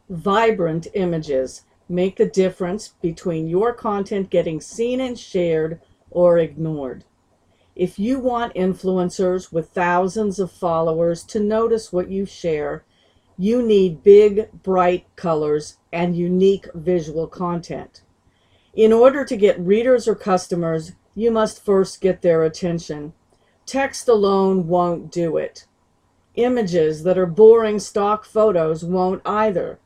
vibrant images make the difference between your content getting seen and shared or ignored. If you want influencers with thousands of followers to notice what you share, you need big, bright colors and unique visual content. In order to get readers or customers, you must first get their attention. Text alone won't do it. Images that are boring stock photos won't either.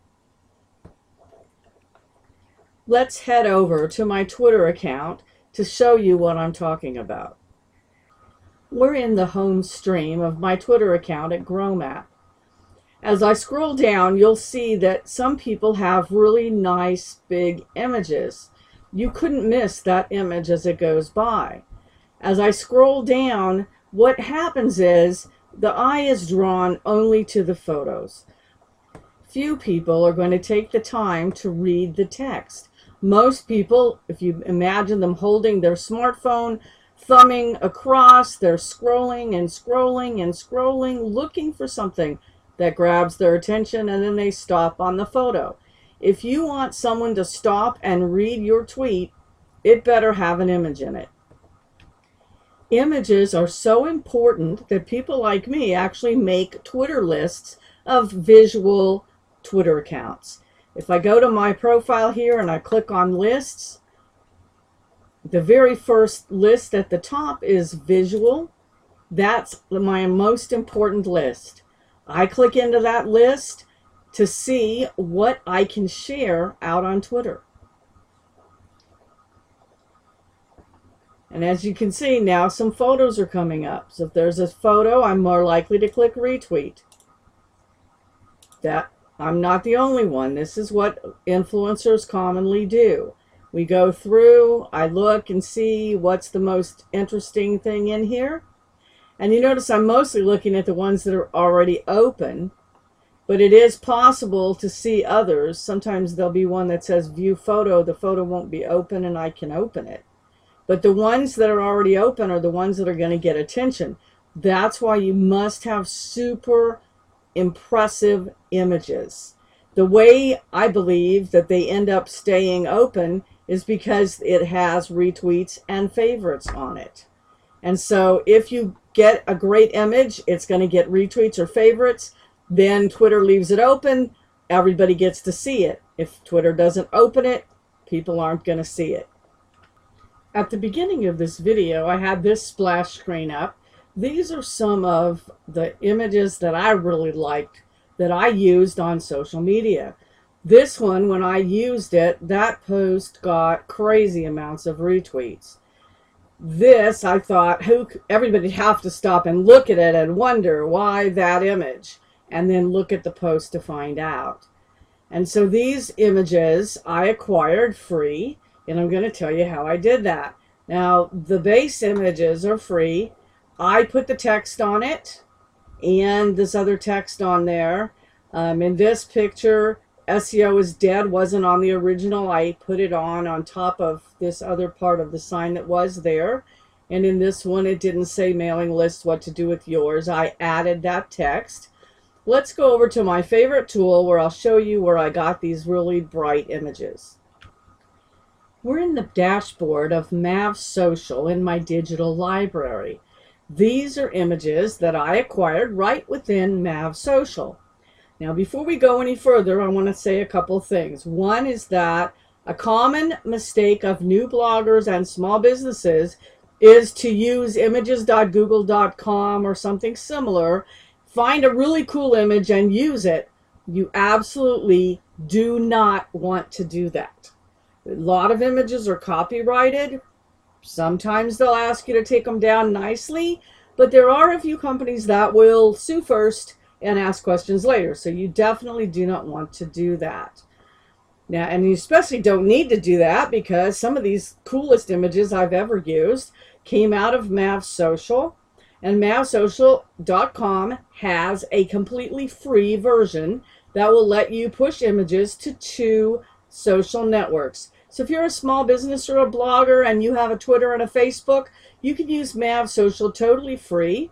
Let's head over to my Twitter account to show you what I'm talking about. We're in the home stream of my Twitter account at GrowMap. As I scroll down, you'll see that some people have really nice big images. You couldn't miss that image as it goes by. As I scroll down, what happens is the eye is drawn only to the photos. Few people are going to take the time to read the text. Most people, if you imagine them holding their smartphone, thumbing across, they're scrolling and scrolling and scrolling, looking for something that grabs their attention, and then they stop on the photo. If you want someone to stop and read your tweet, it better have an image in it. Images are so important that people like me actually make Twitter lists of visual Twitter accounts. If I go to my profile here and I click on lists, the very first list at the top is visual. That's my most important list. I click into that list to see what I can share out on Twitter. And as you can see now, some photos are coming up. So if there's a photo, I'm more likely to click retweet. That I'm not the only one. This is what influencers commonly do. We go through, I look and see what's the most interesting thing in here. And you notice I'm mostly looking at the ones that are already open, but it is possible to see others. Sometimes there'll be one that says view photo. The photo won't be open and I can open it. But the ones that are already open are the ones that are going to get attention. That's why you must have super impressive images. The way I believe that they end up staying open is because it has retweets and favorites on it. And so if you get a great image, it's going to get retweets or favorites. Then Twitter leaves it open. Everybody gets to see it. If Twitter doesn't open it, people aren't going to see it. At the beginning of this video, I had this splash screen up. These are some of the images that I really liked that I used on social media. This one, when I used it, that post got crazy amounts of retweets. This, I thought, everybody'd have to stop and look at it and wonder why that image, and then look at the post to find out. And so these images I acquired free, and I'm going to tell you how I did that. Now, the base images are free. I put the text on it, and this other text on there. In this picture, SEO is dead wasn't on the original. I put it on top of this other part of the sign that was there. And in this one, it didn't say mailing list, what to do with yours. I added that text. Let's go over to my favorite tool where I'll show you where I got these really bright images. We're in the dashboard of MavSocial in my digital library. These are images that I acquired right within MavSocial. Now, before we go any further, I want to say a couple things. One is that a common mistake of new bloggers and small businesses is to use images.google.com or something similar, find a really cool image and use it. You absolutely do not want to do that. A lot of images are copyrighted. Sometimes they'll ask you to take them down nicely, but there are a few companies that will sue first and ask questions later. So you definitely do not want to do that. Now, and you especially don't need to do that because some of these coolest images I've ever used came out of MavSocial, and MavSocial.com has a completely free version that will let you push images to 2 social networks. So if you're a small business or a blogger and you have a Twitter and a Facebook, you can use MavSocial totally free.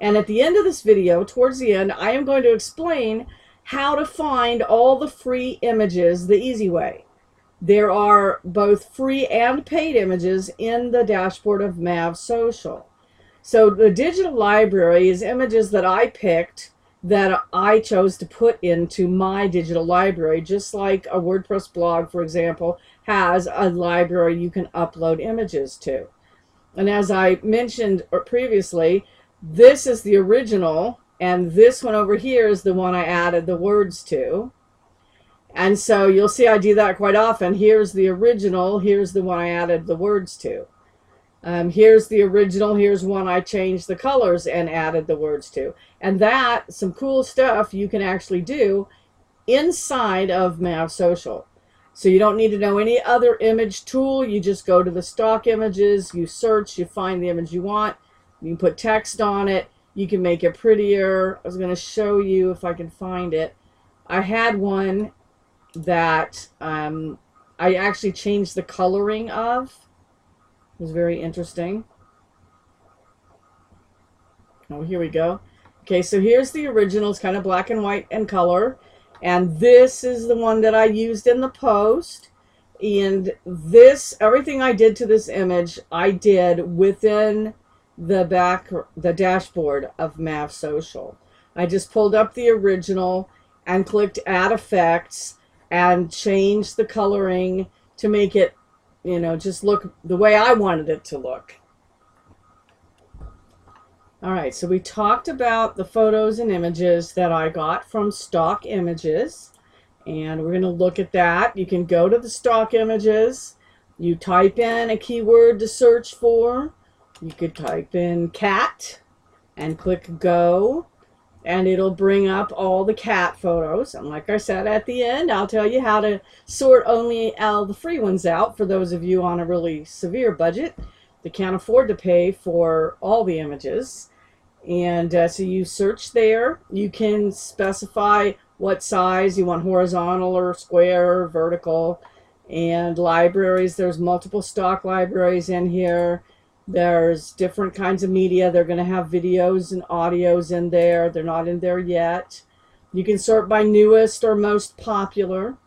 And at the end of this video, towards the end, I am going to explain how to find all the free images the easy way. There are both free and paid images in the dashboard of MavSocial. So the digital library is images that I picked that I chose to put into my digital library, just like a WordPress blog, for example, has a library you can upload images to. And as I mentioned previously, this is the original, and this one over here is the one I added the words to. And so you'll see I do that quite often. Here's the original, here's the one I added the words to. Here's the original, here's one I changed the colors and added the words to. And that, some cool stuff you can actually do inside of MavSocial. So you don't need to know any other image tool. You just go to the stock images, you search, you find the image you want, you can put text on it, you can make it prettier. I was going to show you if I can find it. I had one that I actually changed the coloring of. It was very interesting. Oh, here we go. Okay, so here's the original. It's kind of black and white and color. And this is the one that I used in the post. And this, everything I did to this image, I did within the dashboard of MavSocial. I just pulled up the original and clicked Add Effects and changed the coloring to make it, you know, just look the way I wanted it to look. All right, so we talked about the photos and images that I got from stock images, and we're going to look at that. You can go to the stock images, you type in a keyword to search for. You could type in cat and click go, and it'll bring up all the cat photos. And like I said at the end, I'll tell you how to sort only all the free ones out for those of you on a really severe budget that can't afford to pay for all the images. And so you search there. You can specify what size you want, horizontal or square or vertical. And libraries, there's multiple stock libraries in here. There's different kinds of media. They're going to have videos and audios in there. They're not in there yet. You can sort by newest or most popular.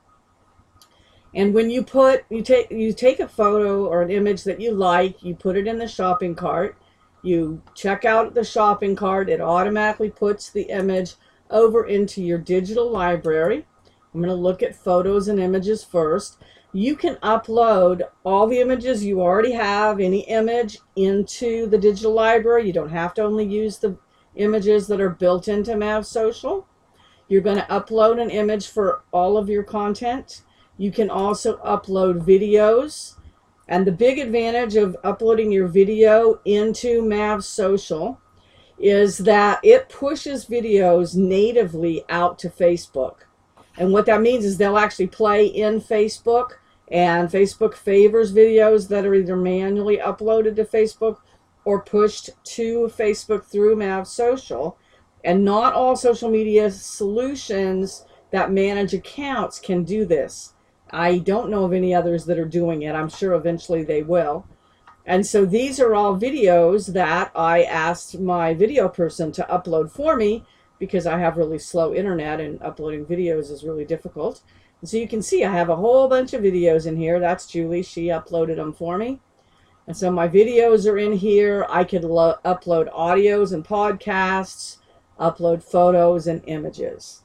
And when you take a photo or an image that you like, you put it in the shopping cart. You check out the shopping cart. It automatically puts the image over into your digital library. I'm going to look at photos and images first. You can upload all the images you already have, any image, into the digital library. You don't have to only use the images that are built into MavSocial. You're going to upload an image for all of your content. You can also upload videos. And the big advantage of uploading your video into MavSocial is that it pushes videos natively out to Facebook. And what that means is they'll actually play in Facebook, and Facebook favors videos that are either manually uploaded to Facebook or pushed to Facebook through MavSocial. And not all social media solutions that manage accounts can do this. I don't know of any others that are doing it. I'm sure eventually they will. And so these are all videos that I asked my video person to upload for me because I have really slow internet and uploading videos is really difficult. And so you can see I have a whole bunch of videos in here. That's Julie. She uploaded them for me. And so my videos are in here. I could upload audios and podcasts, upload photos and images.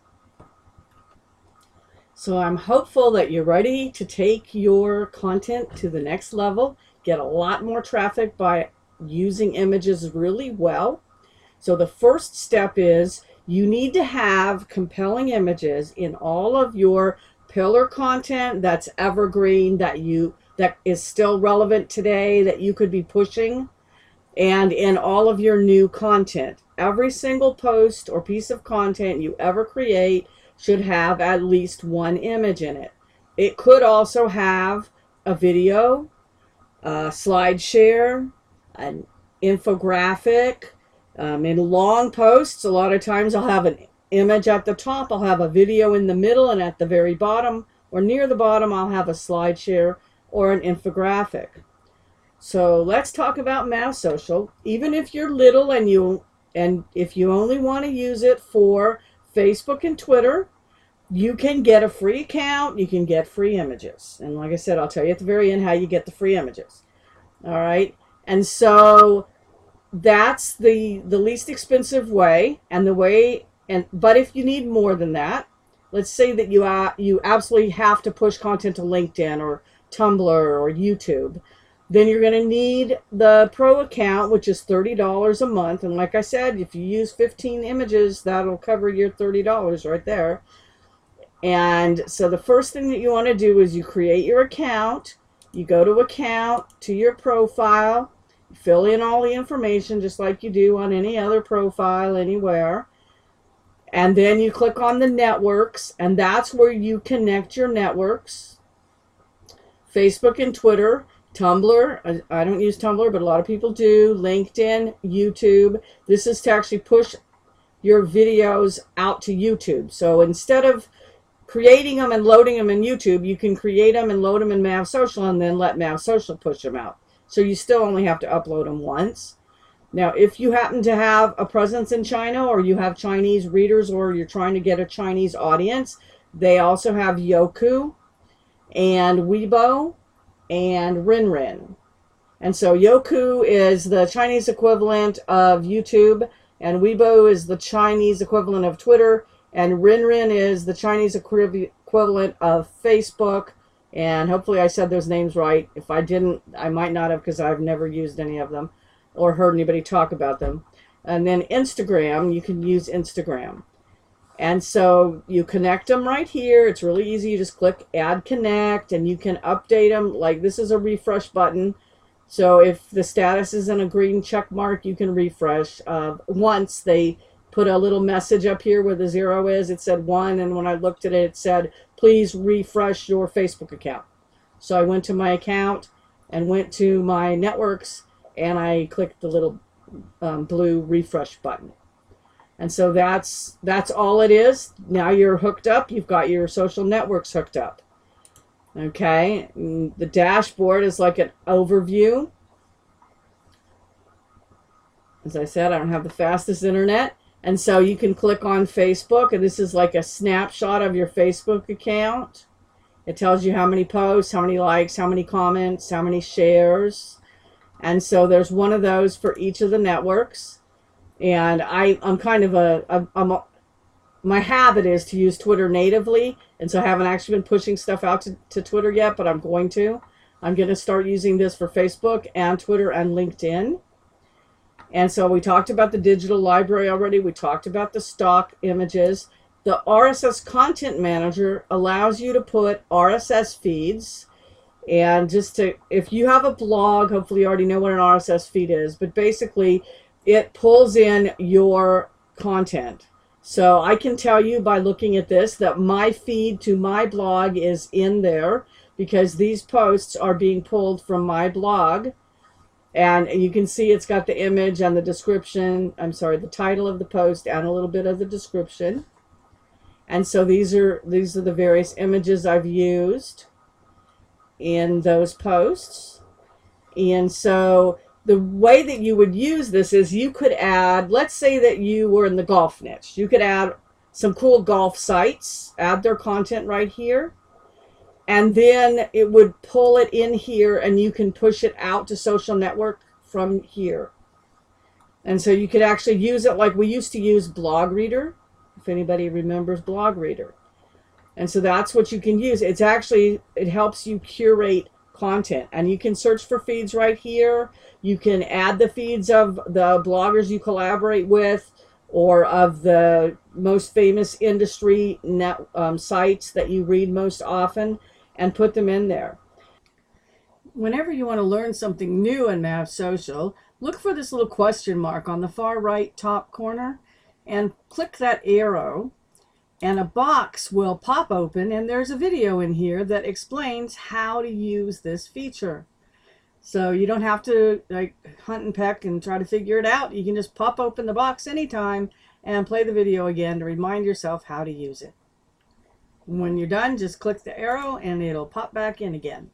So I'm hopeful that you're ready to take your content to the next level, get a lot more traffic by using images really well. So the first step is you need to have compelling images in all of your pillar content that's evergreen, that is still relevant today, that you could be pushing, and in all of your new content. Every single post or piece of content you ever create should have at least one image in it. It could also have a video, a slide share, an infographic. In long posts, a lot of times I'll have an image at the top, I'll have a video in the middle, and at the very bottom or near the bottom I'll have a slide share or an infographic. So let's talk about MavSocial. Even if you're little and if you only want to use it for Facebook and Twitter, you can get a free account, you can get free images. And like I said, I'll tell you at the very end how you get the free images. All right. And so that's the least expensive way, and the way, and but if you need more than that, let's say that you absolutely have to push content to LinkedIn or Tumblr or YouTube, then you're going to need the pro account, which is $30 a month. And like I said, if you use 15 images, that'll cover your $30 right there. And so the first thing that you want to do is you create your account. You go to account, to your profile, fill in all the information just like you do on any other profile anywhere. And then you click on the networks, and that's where you connect your networks. Facebook and Twitter, Tumblr. I don't use Tumblr, but a lot of people do. LinkedIn, YouTube. This is to actually push your videos out to YouTube. So instead of creating them and loading them in YouTube, you can create them and load them in MavSocial and then let MavSocial push them out. So you still only have to upload them once. Now, if you happen to have a presence in China, or you have Chinese readers, or you're trying to get a Chinese audience, they also have Youku and Weibo and Rinrin. And so Youku is the Chinese equivalent of YouTube, and Weibo is the Chinese equivalent of Twitter, and Rinrin is the Chinese equivalent of Facebook. And hopefully I said those names right. If I didn't, I might not have, because I've never used any of them or heard anybody talk about them. And then Instagram, you can use Instagram. And so you connect them right here. It's really easy. You just click Add Connect, and you can update them. Like, this is a refresh button. So if the status is in a green check mark, you can refresh. Once they put a little message up here where the 0 is, it said 1, and when I looked at it, it said, please refresh your Facebook account. So I went to my account and went to my networks, and I clicked the little blue refresh button. And so that's all it is. Now you're hooked up. You've got your social networks hooked up. Okay, and the dashboard is like an overview. As I said, I don't have the fastest internet. And so you can click on Facebook, and this is like a snapshot of your Facebook account. It tells you how many posts, how many likes, how many comments, how many shares. And so there's one of those for each of the networks. And I'm kind of my habit is to use Twitter natively. And so I haven't actually been pushing stuff out to Twitter yet, but I'm going to. I'm going to start using this for Facebook and Twitter and LinkedIn. And so we talked about the digital library already. We talked about the stock images. The RSS Content Manager allows you to put RSS feeds. And if you have a blog, hopefully you already know what an RSS feed is. But basically, it pulls in your content. So I can tell you by looking at this that my feed to my blog is in there, because these posts are being pulled from my blog. And you can see it's got the image and the description, the title of the post and a little bit of the description. And so these are the various images I've used in those posts. And so the way that you would use this is you could add, let's say that you were in the golf niche. You could add some cool golf sites, add their content right here. And then it would pull it in here, and you can push it out to social network from here. And so you could actually use it like we used to use Blog Reader, if anybody remembers Blog Reader. And so that's what you can use. It helps you curate content. And you can search for feeds right here. You can add the feeds of the bloggers you collaborate with, or of the most famous industry sites that you read most often, and put them in there. Whenever you want to learn something new in MavSocial, look for this little question mark on the far right top corner and click that arrow, and a box will pop open, and there's a video in here that explains how to use this feature. So you don't have to hunt and peck and try to figure it out. You can just pop open the box anytime and play the video again to remind yourself how to use it. When you're done, just click the arrow and it'll pop back in again.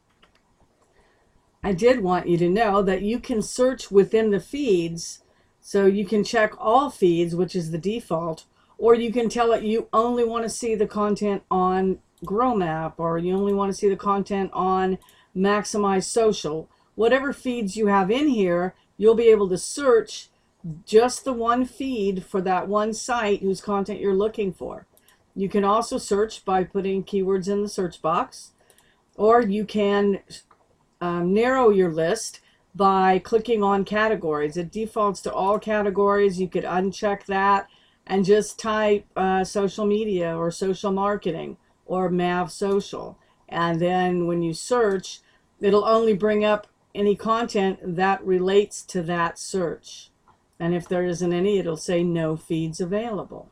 I did want you to know that you can search within the feeds, so you can check all feeds, which is the default, Or you can tell it you only want to see the content on GrowMap, or you only want to see the content on MavSocial. Whatever feeds you have in here, you'll be able to search just the one feed for that one site whose content you're looking for. You can also search by putting keywords in the search box, or you can narrow your list by clicking on categories. It defaults to all categories. You could uncheck that and just type social media or social marketing or MavSocial. And then when you search, it'll only bring up any content that relates to that search. And if there isn't any, it'll say no feeds available.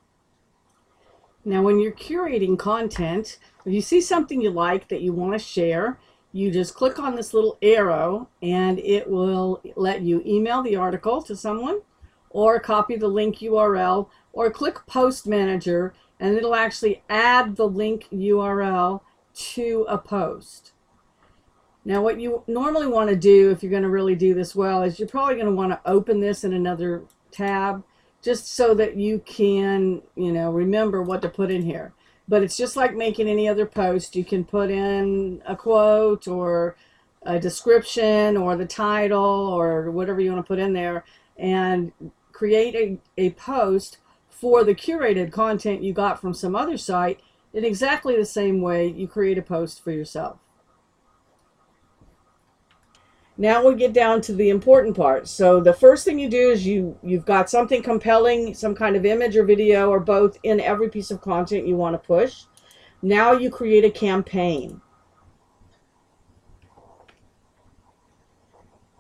Now, when you're curating content, if you see something you like that you want to share, you just click on this little arrow and it will let you email the article to someone, or copy the link URL, or click Post Manager and it'll actually add the link URL to a post. Now, what you normally want to do if you're going to really do this well is you're probably going to want to open this in another tab just so that you can, remember what to put in here. But it's just like making any other post. You can put in a quote or a description or the title or whatever you want to put in there, and create a post for the curated content you got from some other site in exactly the same way you create a post for yourself. Now we'll get down to the important part. So the first thing you do is you've got something compelling, some kind of image or video or both in every piece of content you want to push. Now you create a campaign.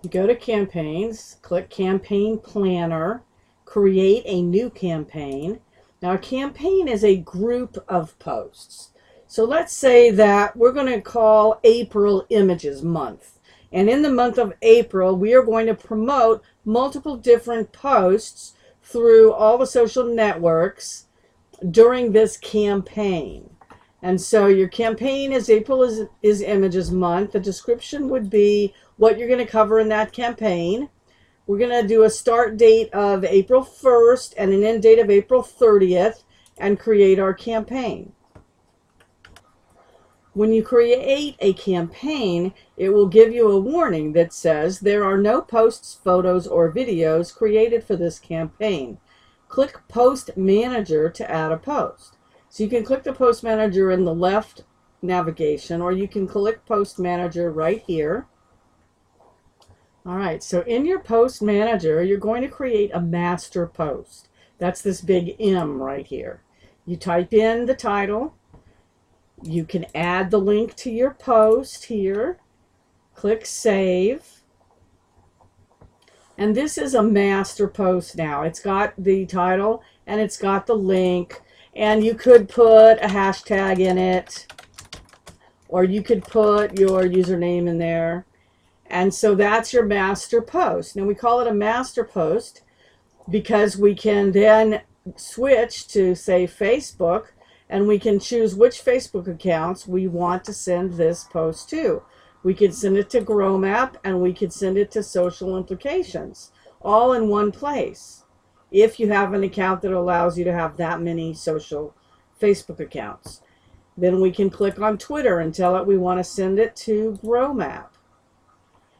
You go to campaigns, click Campaign Planner, create a new campaign. Now a campaign is a group of posts. So let's say that we're going to call April Images Month. And in the month of April, we are going to promote multiple different posts through all the social networks during this campaign. And so your campaign is April is Images Month. The description would be what you're going to cover in that campaign. We're going to do a start date of April 1st and an end date of April 30th and create our campaign. When you create a campaign, it will give you a warning that says there are no posts, photos, or videos created for this campaign. Click Post Manager to add a post. So you can click the Post Manager in the left navigation, or you can click Post Manager right here. All right, so in your Post Manager, you're going to create a master post. That's this big M right here. You type in the title. You can add the link to your post here. Click Save. And this is a master post now. It's got the title and it's got the link. And you could put a hashtag in it, or you could put your username in there. And so that's your master post. Now we call it a master post because we can then switch to, say, Facebook, and we can choose which Facebook accounts we want to send this post to. We could send it to GrowMap, and we could send it to Social Implications, all in one place, if you have an account that allows you to have that many social Facebook accounts. Then we can click on Twitter and tell it we want to send it to GrowMap.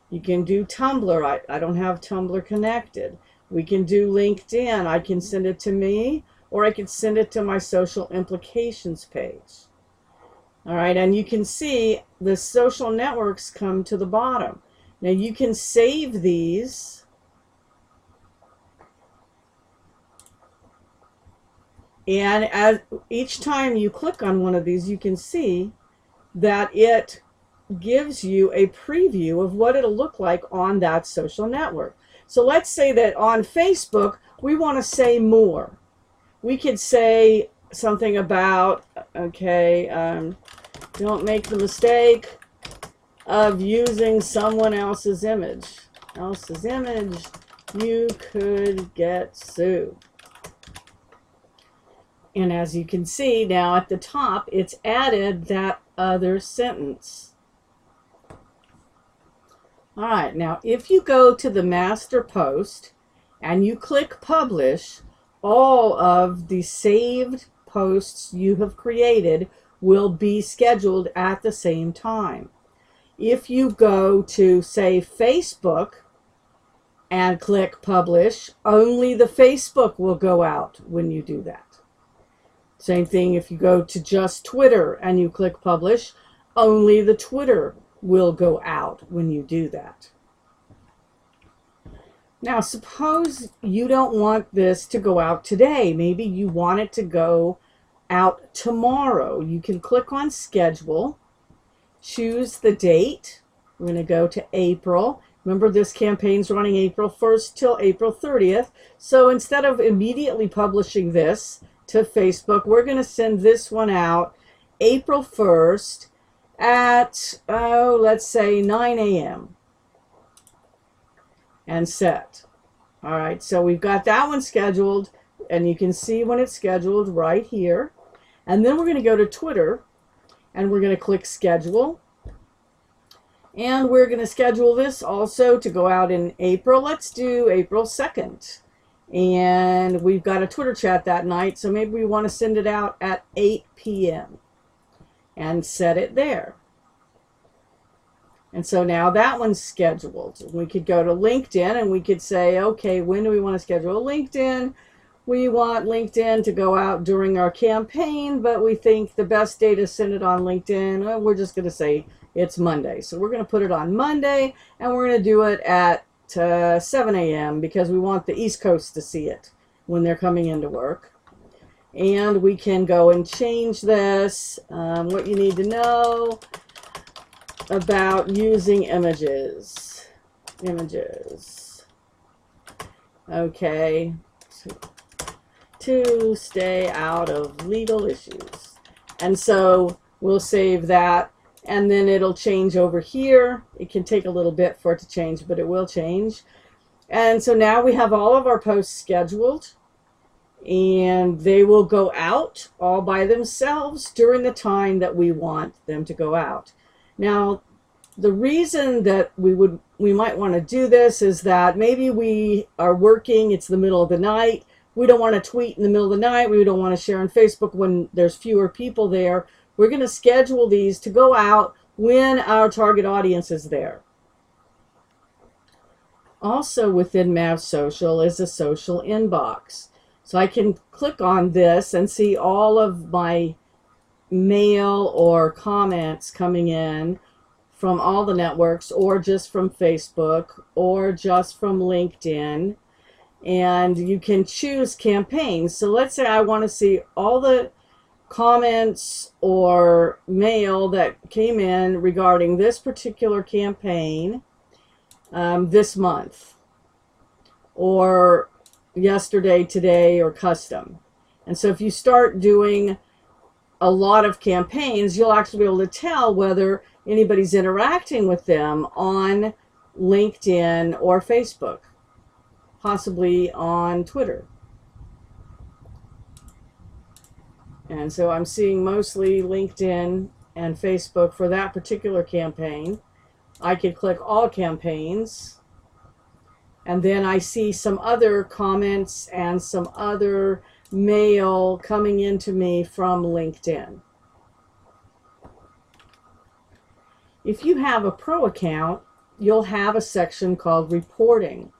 You can do Tumblr. I don't have Tumblr connected. We can do LinkedIn. I can send it to me, or I could send it to my Social Implications page. All right, and you can see the social networks come to the bottom. Now you can save these. And as each time you click on one of these, you can see that it gives you a preview of what it'll look like on that social network. So let's say that on Facebook, we want to say more. We could say something about, okay, don't make the mistake of using someone else's image. You could get sued. And as you can see now at the top, it's added that other sentence. All right, now if you go to the master post and you click publish, all of the saved posts you have created will be scheduled at the same time. If you go to, say, Facebook and click publish, only the Facebook will go out when you do that. Same thing if you go to just Twitter and you click publish, only the Twitter will go out when you do that. Now, suppose you don't want this to go out today. Maybe you want it to go out tomorrow. You can click on schedule, choose the date. We're going to go to April. Remember, this campaign's running April 1st till April 30th. So instead of immediately publishing this to Facebook, we're going to send this one out April 1st at, let's say 9 a.m. and set. All right, so we've got that one scheduled, and you can see when it's scheduled right here. And then we're going to go to Twitter, and we're going to click schedule. And we're going to schedule this also to go out in April. Let's do April 2nd. And we've got a Twitter chat that night, so maybe we want to send it out at 8 p.m. and set it there. And so now that one's scheduled. We could go to LinkedIn and we could say, okay, when do we want to schedule a LinkedIn? We want LinkedIn to go out during our campaign, but we think the best day to send it on LinkedIn, well, we're just going to say it's Monday. So we're going to put it on Monday, and we're going to do it at 7 a.m. because we want the East Coast to see it when they're coming into work. And we can go and change this. What you need to know about using images. Okay. To stay out of legal issues. And so we'll save that, and then it'll change over here. It can take a little bit for it to change, but it will change. And so now we have all of our posts scheduled, and they will go out all by themselves during the time that we want them to go out. Now, the reason that we might want to do this is that maybe we are working, it's the middle of the night, we don't want to tweet in the middle of the night, we don't want to share on Facebook when there's fewer people there. We're going to schedule these to go out when our target audience is there. Also within MavSocial is a social inbox. So I can click on this and see all of my mail or comments coming in from all the networks, or just from Facebook, or just from LinkedIn. And you can choose campaigns. So let's say I want to see all the comments or mail that came in regarding this particular campaign this month, or yesterday, today, or custom. And so if you start doing a lot of campaigns, you'll actually be able to tell whether anybody's interacting with them on LinkedIn or Facebook, possibly on Twitter. And so I'm seeing mostly LinkedIn and Facebook for that particular campaign. I could click all campaigns, and then I see some other comments and some other mail coming into me from LinkedIn. If you have a pro account, you'll have a section called reporting.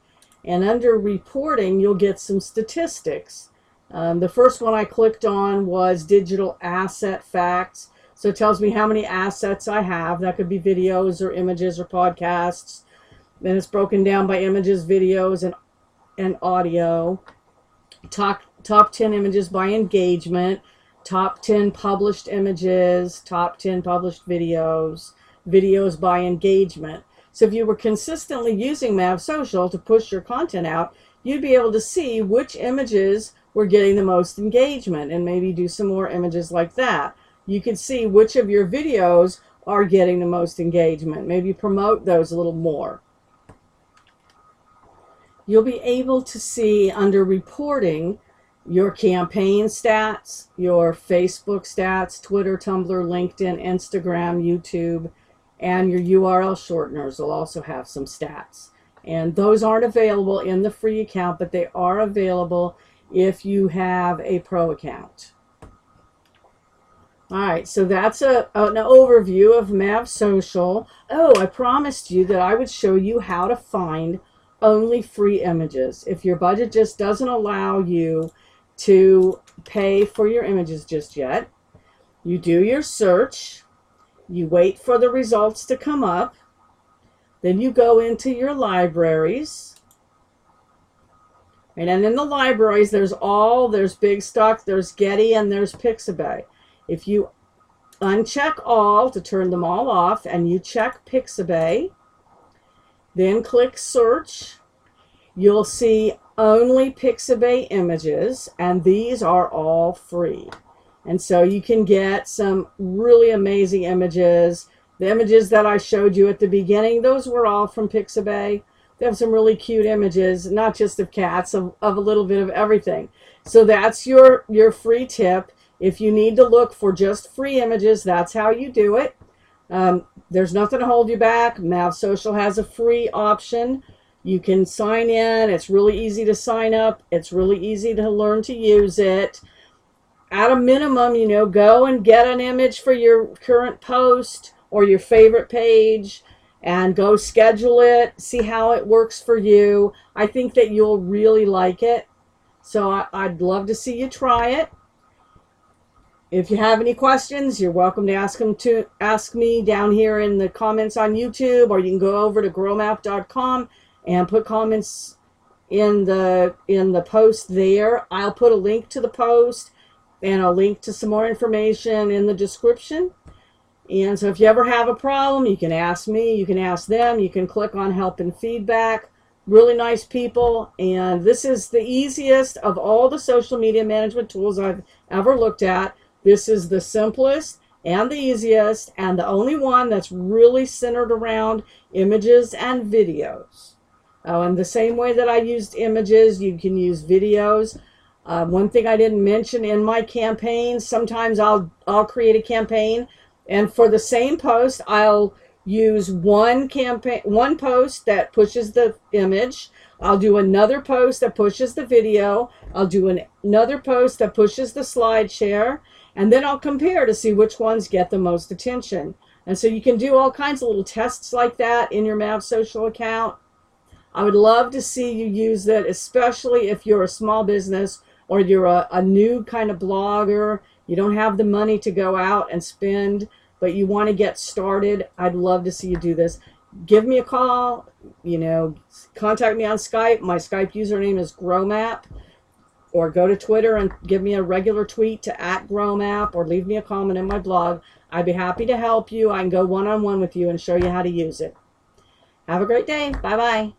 And under reporting, you'll get some statistics. The first one I clicked on was digital asset facts. So it tells me how many assets I have. That could be videos or images or podcasts. Then it's broken down by images, videos, and audio. Top 10 images by engagement. Top 10 published images. Top 10 published videos. Videos by engagement. So if you were consistently using MavSocial to push your content out, you'd be able to see which images were getting the most engagement, and maybe do some more images like that. You could see which of your videos are getting the most engagement. Maybe promote those a little more. You'll be able to see under reporting your campaign stats, your Facebook stats, Twitter, Tumblr, LinkedIn, Instagram, YouTube, and your URL shorteners will also have some stats. And those aren't available in the free account, but they are available if you have a pro account. All right, so that's an overview of MavSocial. Oh, I promised you that I would show you how to find only free images. If your budget just doesn't allow you to pay for your images just yet, you do your search, you wait for the results to come up, then you go into your libraries. And then in the libraries, there's Big Stock, there's Getty, and there's Pixabay. If you uncheck all to turn them all off and you check Pixabay, then click search, you'll see only Pixabay images, and these are all free. And so you can get some really amazing images. The images that I showed you at the beginning, those were all from Pixabay. They have some really cute images, not just of cats, of a little bit of everything. So that's your free tip. If you need to look for just free images, that's how you do it. There's nothing to hold you back. MavSocial has a free option. You can sign in. It's really easy to sign up. It's really easy to learn to use it. At a minimum, go and get an image for your current post or your favorite page and go schedule it. See how it works for you. I think that you'll really like it. So I'd love to see you try it. If you have any questions, you're welcome to ask me down here in the comments on YouTube, or you can go over to growmap.com and put comments in the post there. I'll put a link to the post and a link to some more information in the description. And so if you ever have a problem, you can ask me, you can ask them, you can click on help and feedback. Really nice people, and this is the easiest of all the social media management tools I've ever looked at. This is the simplest and the easiest and the only one that's really centered around images and videos. Oh, and the same way that I used images, you can use videos. One thing I didn't mention in my campaigns, sometimes I'll create a campaign, and for the same post, I'll use one post that pushes the image. I'll do another post that pushes the video. I'll do another post that pushes the slide share. And then I'll compare to see which ones get the most attention. And so you can do all kinds of little tests like that in your MavSocial account. I would love to see you use that, especially if you're a small business or you're a new kind of blogger. You don't have the money to go out and spend, but you want to get started. I'd love to see you do this. Give me a call, contact me on Skype. My Skype username is growmap. Or go to Twitter and give me a regular tweet to @growmap, or leave me a comment in my blog. I'd be happy to help you. I can go one-on-one with you and show you how to use it. Have a great day. Bye-bye.